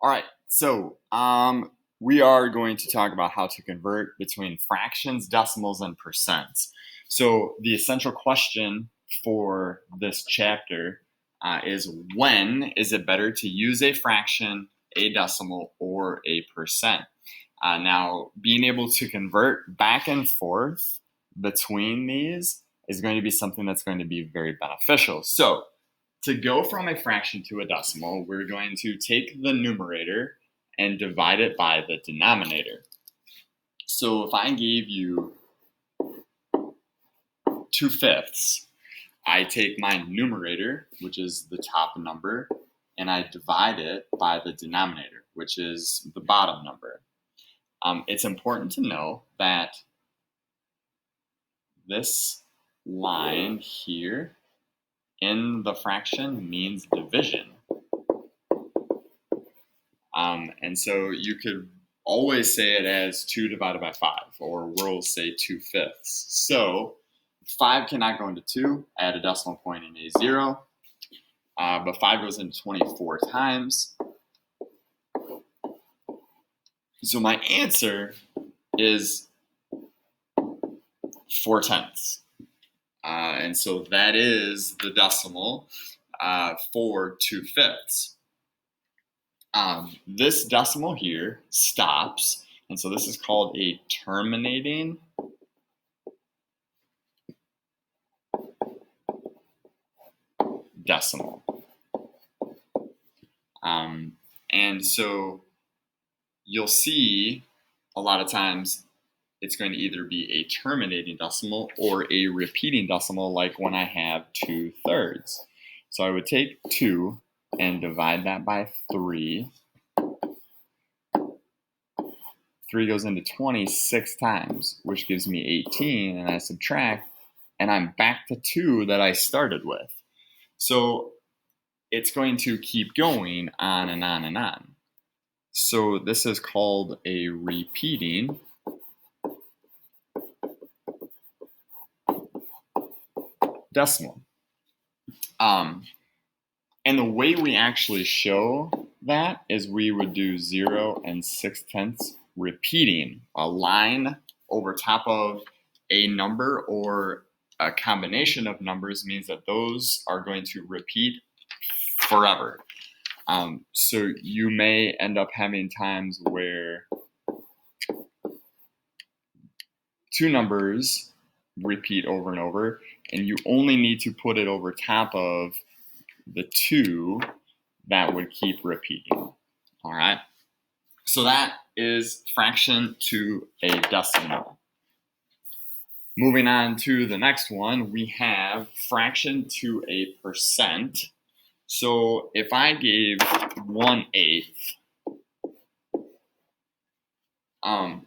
All right, so we are going to talk about how to convert between fractions, decimals, and percents. So the essential question for this chapter is when is it better to use a fraction, a decimal, or a percent? Now, being able to convert back and forth between these is going to be something that's going to be very beneficial. So to go from a fraction to a decimal, we're going to take the numerator and divide it by the denominator. So if I gave you 2/5, I take my numerator, which is the top number, and I divide it by the denominator, which is the bottom number. It's important to know that this line here in the fraction means division. And so you could always say it as 2 divided by 5, or we'll say 2/5. So 5 cannot go into 2, add a decimal point and a 0, but 5 goes into 24 times. So my answer is 4/10. And so that is the decimal for 2/5. This decimal here stops, and so this is called a terminating decimal. And so you'll see a lot of times it's going to either be a terminating decimal or a repeating decimal, like when I have 2/3. So I would take 2 and divide that by 3. 3 goes into 26 times, which gives me 18, and I subtract, and I'm back to 2 that I started with. So it's going to keep going on and on and on. So this is called a repeating decimal. And the way we actually show that is we would do 0 and 6/10 repeating. A line over top of a number or a combination of numbers means that those are going to repeat forever. So you may end up having times where two numbers repeat over and over, and you only need to put it over top of the 2 that would keep repeating. All right. So that is fraction to a decimal. Moving on to the next one, we have fraction to a percent. So if I gave 1/8, I'm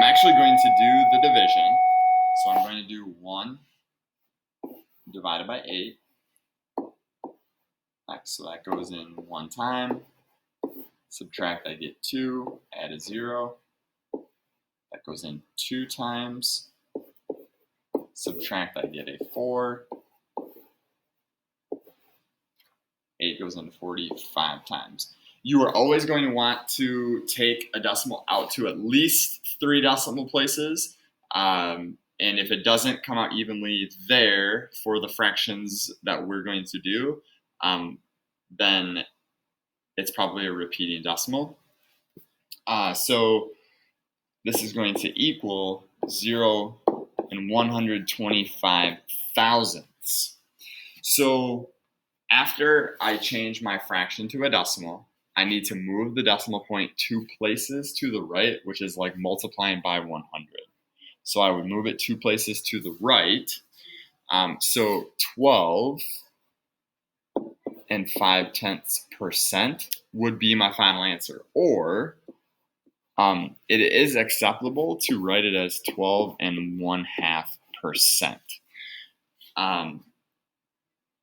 actually going to do the division. So I'm going to do 1 divided by 8. So that goes in 1 time. Subtract, I get 2. Add a 0. That goes in 2 times. Subtract, I get a 4. 8 goes into 45 times. You are always going to want to take a decimal out to at least 3 decimal places. And if it doesn't come out evenly there for the fractions that we're going to do, then it's probably a repeating decimal. So this is going to equal 0 and 125 thousandths. So after I change my fraction to a decimal, I need to move the decimal point 2 places to the right, which is like multiplying by 100. So I would move it 2 places to the right. So 12 and 5/10% would be my final answer. Or it is acceptable to write it as 12 and 1/2%.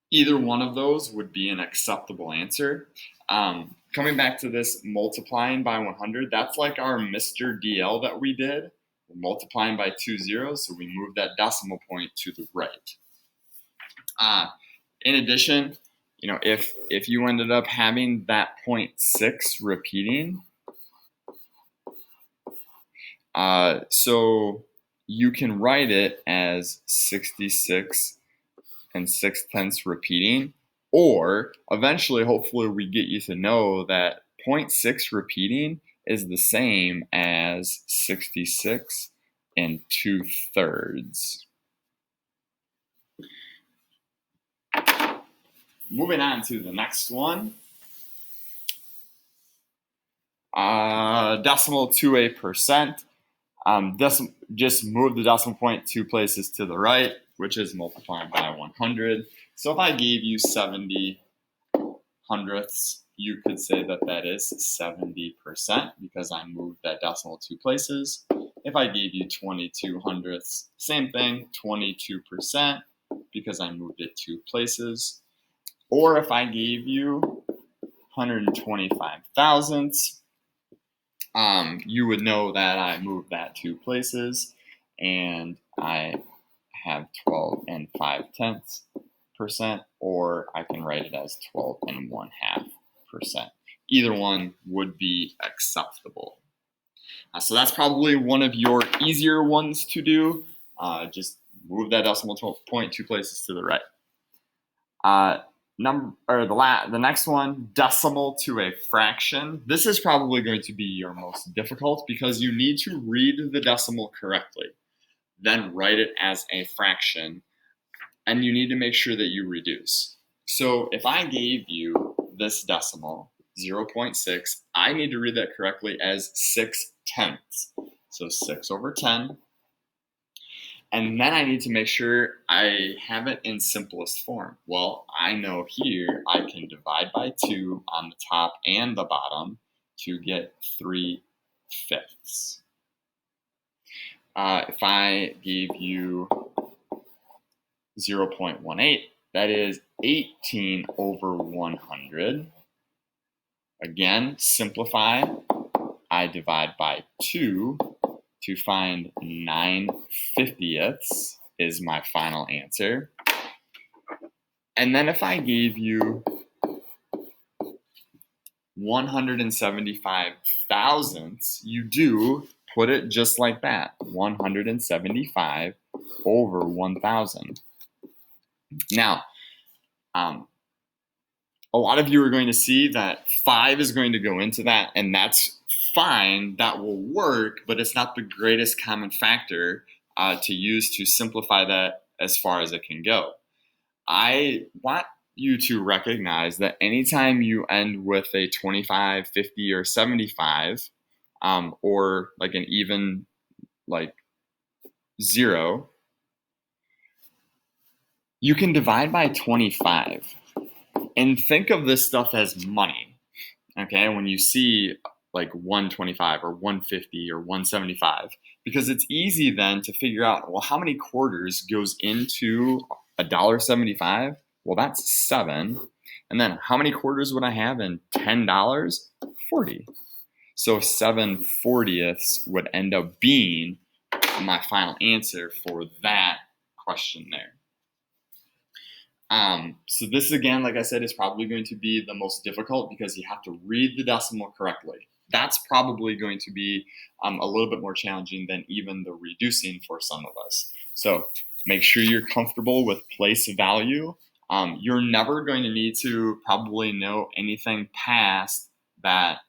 Either one of those would be an acceptable answer. Coming back to this multiplying by 100, that's like our Mr. DL that we did. We're multiplying by 2 zeros, so we move that decimal point to the right. In addition, if you ended up having that 0.6 repeating, so you can write it as 66 and 6/10 repeating, or eventually, hopefully, we get you to know that 0.6 repeating is the same as 66 and 2/3. Moving on to the next one. Decimal to a percent. Just move the decimal point 2 places to the right, which is multiplying by 100. So if I gave you 70 hundredths, you could say that that is 70% because I moved that decimal 2 places. If I gave you 22 hundredths, same thing, 22% because I moved it 2 places. Or if I gave you 125 thousandths, you would know that I moved that 2 places and I have 12 and 5/10%, or I can write it as 12 and 1/2%. Either one would be acceptable. So that's probably one of your easier ones to do. Just move that decimal point 2 places to the right. The next one, decimal to a fraction. This is probably going to be your most difficult because you need to read the decimal correctly, then write it as a fraction, and you need to make sure that you reduce. So if I gave you this decimal, 0.6, I need to read that correctly as 6/10. So 6 over 10. And then I need to make sure I have it in simplest form. Well, I know here I can divide by 2 on the top and the bottom to get 3/5. If I gave you 0.18, that is 18 over 100. Again, simplify. I divide by 2 to find 9/50ths is my final answer. And then if I gave you 175 thousandths, you do put it just like that, 175 over 1,000. Now, a lot of you are going to see that 5 is going to go into that, and that's fine, that will work, but it's not the greatest common factor to use to simplify that as far as it can go. I want you to recognize that anytime you end with a 25, 50, or 75, or like an even like 0, you can divide by 25. And think of this stuff as money. Okay, when you see like 125 or 150 or 175, because it's easy then to figure out, well, how many quarters goes into $1.75? Well, that's 7. And then how many quarters would I have in $10? 40. So 7/40ths would end up being my final answer for that question there. So this, again, like I said, is probably going to be the most difficult because you have to read the decimal correctly. That's probably going to be a little bit more challenging than even the reducing for some of us. So make sure you're comfortable with place value. You're never going to need to probably know anything past that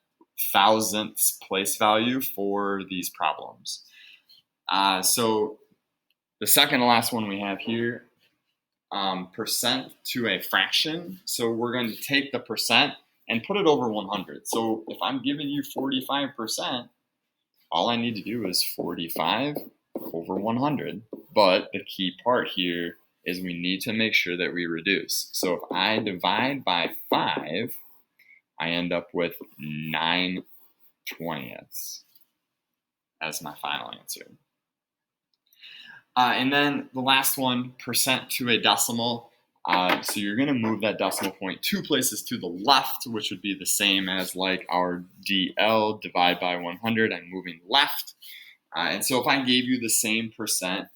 thousandths place value for these problems. So the second to last one we have here, percent to a fraction. So we're going to take the percent and put it over 100. So if I'm giving you 45%, all I need to do is 45 over 100. But the key part here is we need to make sure that we reduce. So if I divide by 5, I end up with 9/20ths as my final answer. And then the last one, percent to a decimal. So you're going to move that decimal point 2 places to the left, which would be the same as like our DL, divide by 100. I'm moving left. And so if I gave you the same percent,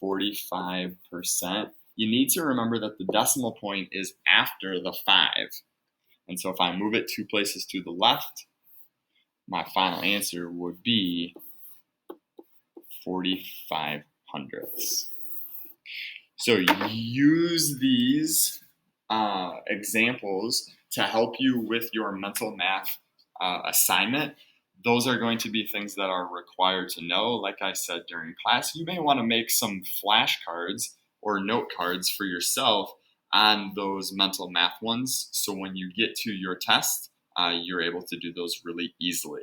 45%, you need to remember that the decimal point is after the 5. And so if I move it 2 places to the left, my final answer would be 45 hundredths. So use these examples to help you with your mental math assignment. Those are going to be things that are required to know. Like I said during class, you may want to make some flashcards or note cards for yourself on those mental math ones. So when you get to your test, you're able to do those really easily.